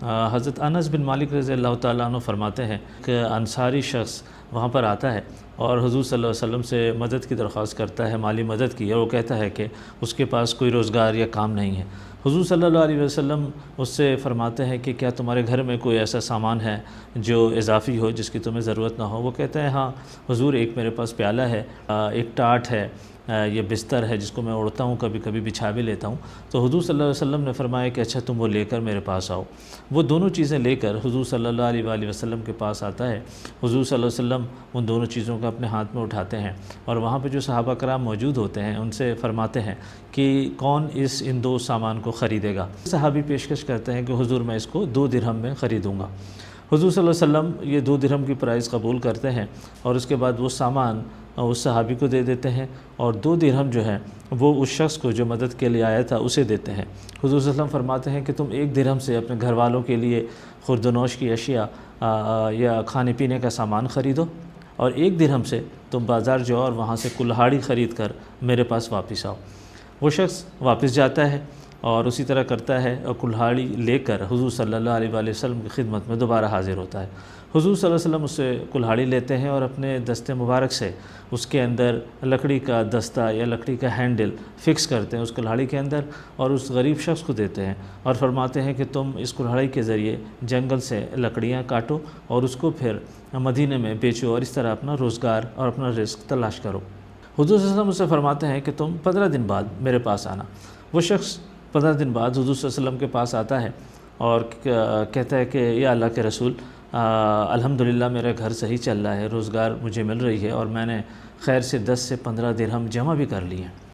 حضرت انس بن مالک رضی اللہ تعالیٰ عنہ فرماتے ہیں کہ انصاری شخص وہاں پر آتا ہے اور حضور صلی اللہ علیہ وسلم سے مدد کی درخواست کرتا ہے، مالی مدد کی، اور وہ کہتا ہے کہ اس کے پاس کوئی روزگار یا کام نہیں ہے۔ حضور صلی اللہ علیہ وسلم اس سے فرماتے ہیں کہ کیا تمہارے گھر میں کوئی ایسا سامان ہے جو اضافی ہو، جس کی تمہیں ضرورت نہ ہو؟ وہ کہتا ہے ہاں حضور، ایک میرے پاس پیالہ ہے، ایک ٹاٹ ہے، یہ بستر ہے جس کو میں اڑتا ہوں، کبھی کبھی بچھا بھی لیتا ہوں۔ تو حضور صلی اللہ علیہ وسلم نے فرمایا کہ اچھا تم وہ لے کر میرے پاس آؤ۔ وہ دونوں چیزیں لے کر حضور صلی اللہ علیہ وآلہ وسلم کے پاس آتا ہے۔ حضور صلی اللہ علیہ وسلم ان دونوں چیزوں کو اپنے ہاتھ میں اٹھاتے ہیں اور وہاں پہ جو صحابہ کرام موجود ہوتے ہیں ان سے فرماتے ہیں کہ کون ان دو سامان کو خریدے گا؟ صحابی پیشکش کرتے ہیں کہ حضور میں اس کو 2 درہم میں خریدوں گا۔ حضور صلی اللہ علیہ وسلم یہ 2 درہم کی پرائز قبول کرتے ہیں اور اس کے بعد وہ سامان اس صحابی کو دے دیتے ہیں، اور 2 درہم جو ہے وہ اس شخص کو جو مدد کے لیے آیا تھا اسے دیتے ہیں۔ حضور صلی اللہ علیہ وسلم فرماتے ہیں کہ تم 1 درہم سے اپنے گھر والوں کے لیے خورد و نوش کی اشیاء یا کھانے پینے کا سامان خریدو، اور 1 درہم سے تم بازار جاؤ اور وہاں سے کلہاڑی خرید کر میرے پاس واپس آؤ۔ وہ شخص واپس جاتا ہے اور اسی طرح کرتا ہے، اور کلہاڑی لے کر حضور صلی اللہ علیہ وآلہ وسلم کی خدمت میں دوبارہ حاضر ہوتا ہے۔ حضور صلی اللہ علیہ وسلم اس سے کلہاڑی لیتے ہیں اور اپنے دست مبارک سے اس کے اندر لکڑی کا دستہ یا لکڑی کا ہینڈل فکس کرتے ہیں اس کلہاڑی کے اندر، اور اس غریب شخص کو دیتے ہیں اور فرماتے ہیں کہ تم اس کلہاڑی کے ذریعے جنگل سے لکڑیاں کاٹو اور اس کو پھر مدینے میں بیچو، اور اس طرح اپنا روزگار اور اپنا رزق تلاش کرو۔ حضور صلی اللہ علیہ وسلم اس سے فرماتے ہیں کہ تم 15 دن بعد میرے پاس آنا۔ وہ شخص 15 دن بعد حضور صلی اللہ علیہ وسلم کے پاس آتا ہے اور کہتا ہے کہ یا اللہ کے رسول، الحمدللہ میرا گھر صحیح چل رہا ہے، روزگار مجھے مل رہی ہے، اور میں نے خیر سے 10 سے 15 درہم جمع بھی کر لی ہیں۔